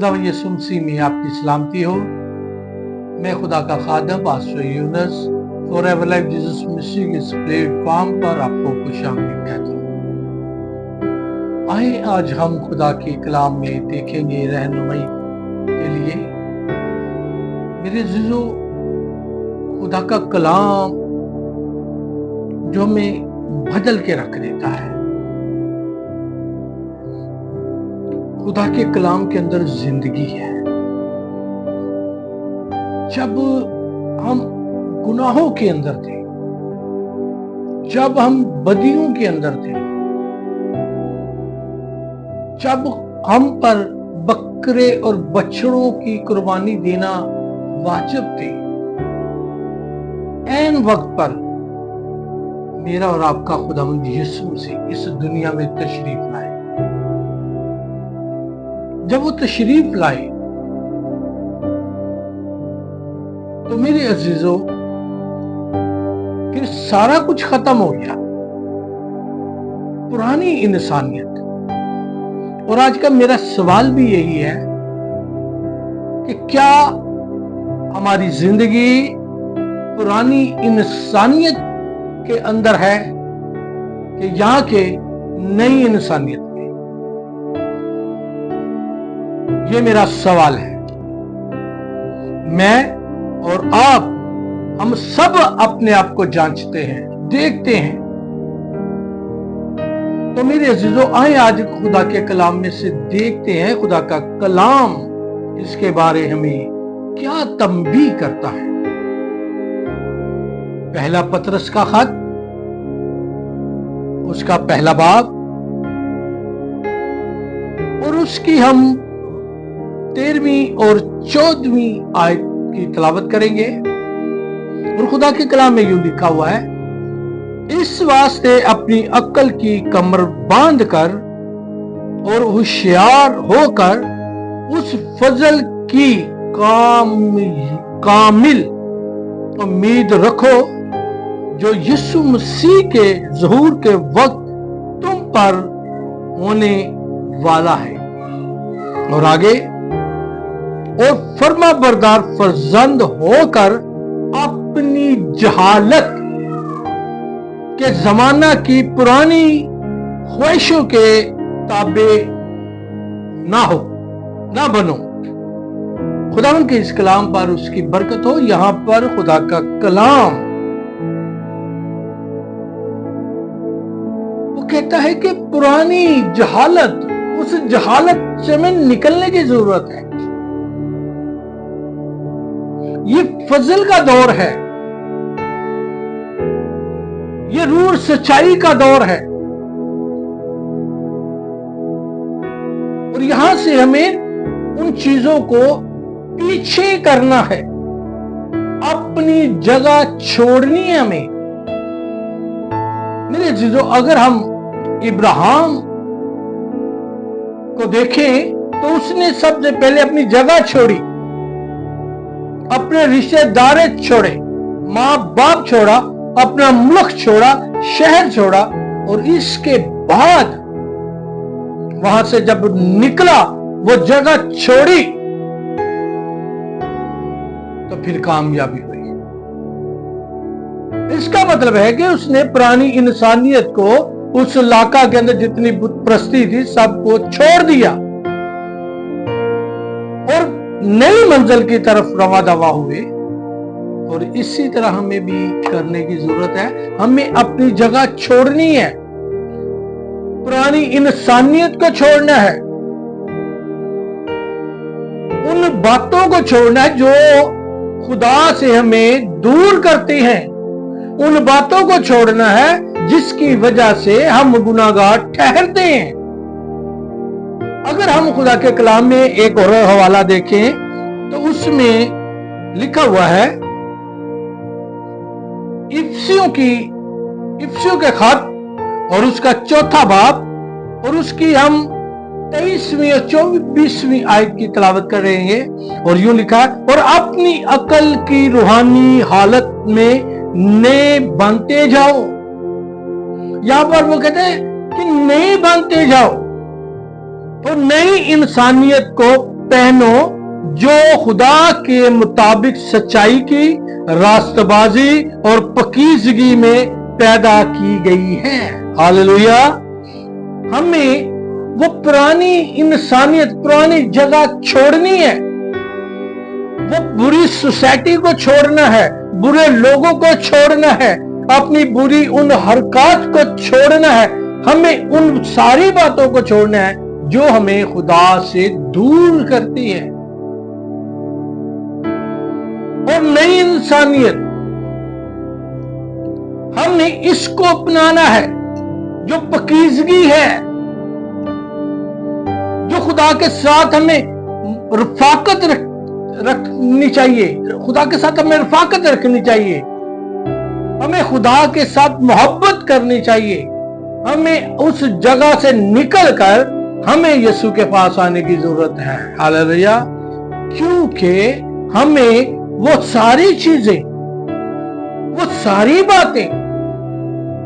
खुदावंद यीशु मसीह में आपकी सलामती हो। मैं खुदा का खादम pastor Yunus forever life Jesus ministry के इस प्लेटफॉर्म पर आपको खुशामदीद कहता हूँ। आए आज हम खुदा के कलाम में देखेंगे रहनुमाई के लिए। मेरे अज़ीज़ों, खुदा का कलाम जो हमें बदल के रख देता है। खुदा के कलाम के अंदर जिंदगी है। जब हम गुनाहों के अंदर थे, जब हम बदियों के अंदर थे, जब हम पर बकरे और बछड़ों की कुर्बानी देना वाजिब थी, ऐन वक्त पर मेरा और आपका खुदावंद यीशु मसीह इस दुनिया में तशरीफ लाए। जब वो तशरीफ लाए तो मेरे अजीजों फिर सारा कुछ खत्म हो गया, पुरानी इंसानियत। और आज का मेरा सवाल भी यही है कि क्या हमारी जिंदगी पुरानी इंसानियत के अंदर है कि यहाँ के नई इंसानियत में? ये मेरा सवाल है। मैं और आप, हम सब अपने आप को जांचते हैं, देखते हैं। तो मेरे अजीजों, आए आज खुदा के कलाम में से देखते हैं खुदा का कलाम इसके बारे हमें क्या तंबीह करता है। पहला पतरस का खत, उसका पहला बाब और उसकी हम 13वीं और 14वीं आयत की तलावत करेंगे। और खुदा के कलाम में यूं लिखा हुआ है, इस वास्ते अपनी अक्ल की कमर बांध कर और होशियार होकर उस फजल की कामिल उम्मीद रखो जो यीशु मसीह के ज़हूर के वक्त तुम पर होने वाला है। और आगे, और फर्मा बरदार फर्जंद होकर अपनी जहालत के जमाना की पुरानी ख्वाहिशों के ताबे ना बनो। खुदावंद के इस कलाम पर उसकी बरकत हो। यहां पर खुदा का कलाम वो कहता है कि पुरानी जहालत, उस जहालत से हमें निकलने की जरूरत है। ये फजल का दौर है, ये रूह सच्चाई का दौर है। और यहां से हमें उन चीजों को पीछे करना है, अपनी जगह छोड़नी है हमें। मेरे अजीजों, अगर हम इब्राहिम को देखें तो उसने सबसे पहले अपनी जगह छोड़ी, अपने रिश्तेदार छोड़े, माँ बाप छोड़ा, अपना मुल्क छोड़ा, शहर छोड़ा। और इसके बाद वहां से जब निकला, वो जगह छोड़ी, तो फिर कामयाबी हुई। इसका मतलब है कि उसने पुरानी इंसानियत को, उस इलाका के अंदर जितनी बुत परस्ती थी, सबको छोड़ दिया और नई मंजिल की तरफ रवा दवा हुए। और इसी तरह हमें भी करने की जरूरत है। हमें अपनी जगह छोड़नी है, पुरानी इंसानियत को छोड़ना है, उन बातों को छोड़ना है जो खुदा से हमें दूर करती हैं, उन बातों को छोड़ना है जिसकी वजह से हम गुनाहगार ठहरते हैं। अगर हम खुदा के कलाम में एक और हवाला देखें तो उसमें लिखा हुआ है, इफिसियों के खत और उसका चौथा बाब और उसकी हम 23वीं और 24वीं आयत की तलावत करेंगे। और यूं लिखा है, और अपनी अकल की रूहानी हालत में नए बनते जाओ। यहां पर वो कहते हैं कि नए बनते जाओ, तो नई इंसानियत को पहनो जो खुदा के मुताबिक सच्चाई की, रास्तबाजी और पकीजगी में पैदा की गई है। हालेलुया। हमें वो पुरानी इंसानियत, पुरानी जगह छोड़नी है। वो बुरी सोसाइटी को छोड़ना है, बुरे लोगों को छोड़ना है, अपनी बुरी उन हरकत को छोड़ना है। हमें उन सारी बातों को छोड़ना है जो हमें खुदा से दूर करती है। और नई इंसानियत, हमने इसको अपनाना है जो पकीजगी है, जो खुदा के साथ हमें रफाकत रखनी चाहिए। खुदा के साथ हमें रफाकत रखनी चाहिए, हमें खुदा के साथ मोहब्बत करनी चाहिए। हमें उस जगह से निकलकर हमें यीशु के पास आने की जरूरत है। हालेलुया। क्योंकि हमें वो सारी चीजें, वो सारी बातें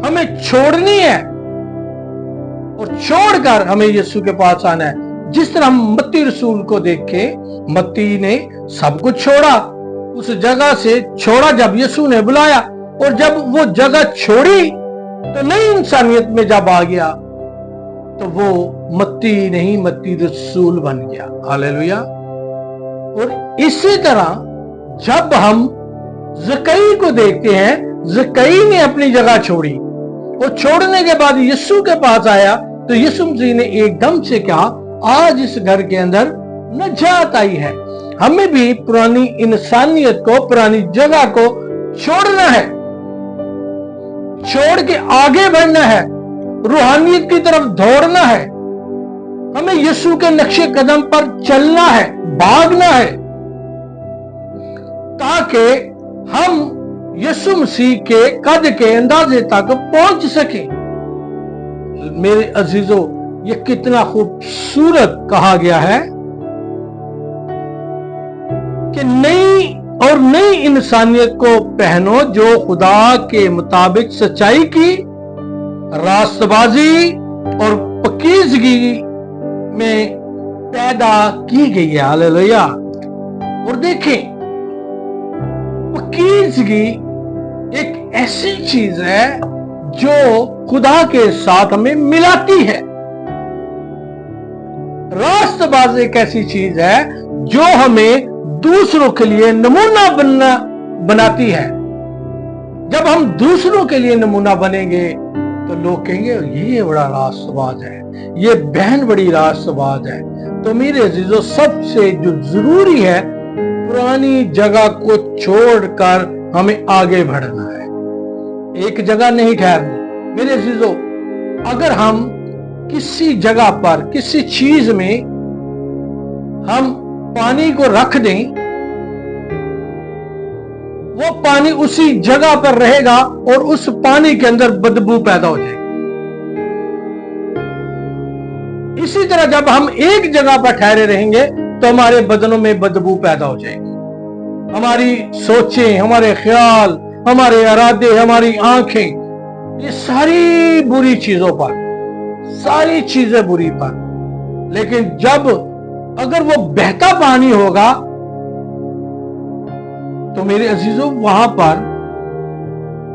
हमें छोड़नी है और छोड़कर हमें यीशु के पास आना है। जिस तरह हम मत्ती रसूल को देख के, मत्ती ने सब कुछ छोड़ा, उस जगह से छोड़ा जब यीशु ने बुलाया, और जब वो जगह छोड़ी तो नई इंसानियत में जब आ गया तो वो मत्ती नहीं, मत्ती रसूल बन गया। हालेलुया। और इसी तरह जब हम ज़कई को देखते हैं, ज़कई ने अपनी जगह छोड़ी और छोड़ने के बाद यीशु के पास आया तो यीशु मसीह ने एकदम से कहा, आज इस घर के अंदर नजात आई है। हमें भी पुरानी इंसानियत को, पुरानी जगह को छोड़ना है, छोड़ के आगे बढ़ना है, रूहानियत की तरफ दौड़ना है। हमें यीशु के नक्शे कदम पर चलना है, भागना है, ताकि हम यीशु मसीह के कद के अंदाजे तक पहुंच सके। मेरे अजीजों, ये कितना खूबसूरत कहा गया है कि नई इंसानियत को पहनो जो खुदा के मुताबिक सच्चाई की, रास्तबाजी और पकीजगी में पैदा की गई है। हालेलुया। और देखें, पकीजगी एक ऐसी चीज है जो खुदा के साथ हमें मिलाती है। रास्तबाजी एक ऐसी चीज है जो हमें दूसरों के लिए नमूना बनाती है। जब हम दूसरों के लिए नमूना बनेंगे तो लोग कहेंगे ये बड़ा रास्तबाज है, ये बहन बड़ी रास्तबाज है। तो मेरे अजीजों, सबसे जो जरूरी है, पुरानी जगह को छोड़कर हमें आगे बढ़ना है, एक जगह नहीं ठहरना। मेरे अजीजों, अगर हम किसी जगह पर, किसी चीज में हम पानी को रख दें, वो पानी उसी जगह पर रहेगा और उस पानी के अंदर बदबू पैदा हो जाएगी। इसी तरह जब हम एक जगह पर ठहरे रहेंगे तो हमारे बदनों में बदबू पैदा हो जाएगी। हमारी सोचें, हमारे ख्याल, हमारे इरादे, हमारी आंखें, ये सारी बुरी चीजों पर, सारी चीजें बुरी पर। लेकिन जब अगर वो बहता पानी होगा तो मेरे अजीजों, वहां पर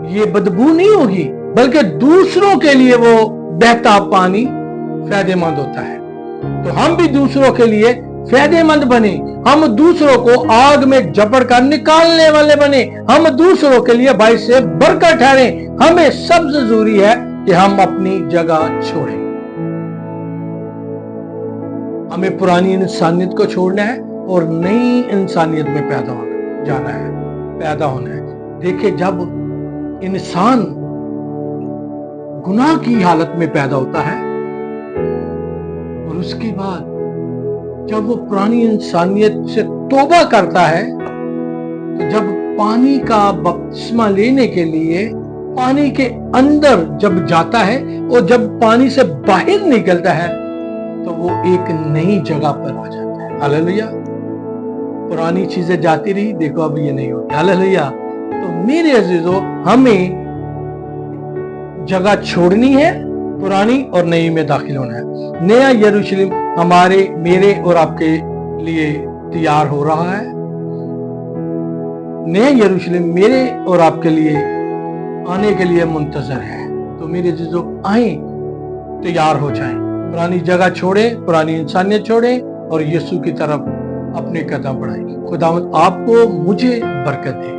ये बदबू नहीं होगी, बल्कि दूसरों के लिए वो बहता पानी फायदेमंद होता है। तो हम भी दूसरों के लिए फायदेमंद बने, हम दूसरों को आग में झपड़ कर निकालने वाले बने, हम दूसरों के लिए बाइस से बरकत ठहरे। हमें सबसे जरूरी है कि हम अपनी जगह छोड़ें। हमें पुरानी इंसानियत को छोड़ना है और नई इंसानियत में पैदा होना है। देखिए, जब इंसान गुनाह की हालत में पैदा होता है और उसके बाद जब वो पुरानी इंसानियत से तौबा करता है, तो जब पानी का बपतिस्मा लेने के लिए पानी के अंदर जब जाता है और जब पानी से बाहर निकलता है तो वो एक नई जगह पर आ जाता है। हालेलुया। पुरानी चीजें जाती रही, देखो अब ये नहीं होती। हालेलुया। तो मेरे अजीजों, हमें जगह छोड़नी है पुरानी और नई में दाखिल होना है। नया यरूशलेम हमारे, मेरे और आपके لیے تیار ہو رہا ہے۔ نیا یروشلم میرے اور آپ کے لیے آنے کے لیے منتظر ہے۔ تو میرے عزیزو، آئیں تیار ہو جائیں، پرانی جگہ چھوڑیں، پرانی انسانیت چھوڑیں اور یسوع کی طرف اپنے قدم بڑھائیں۔ خداوند آپ کو مجھے برکت دے۔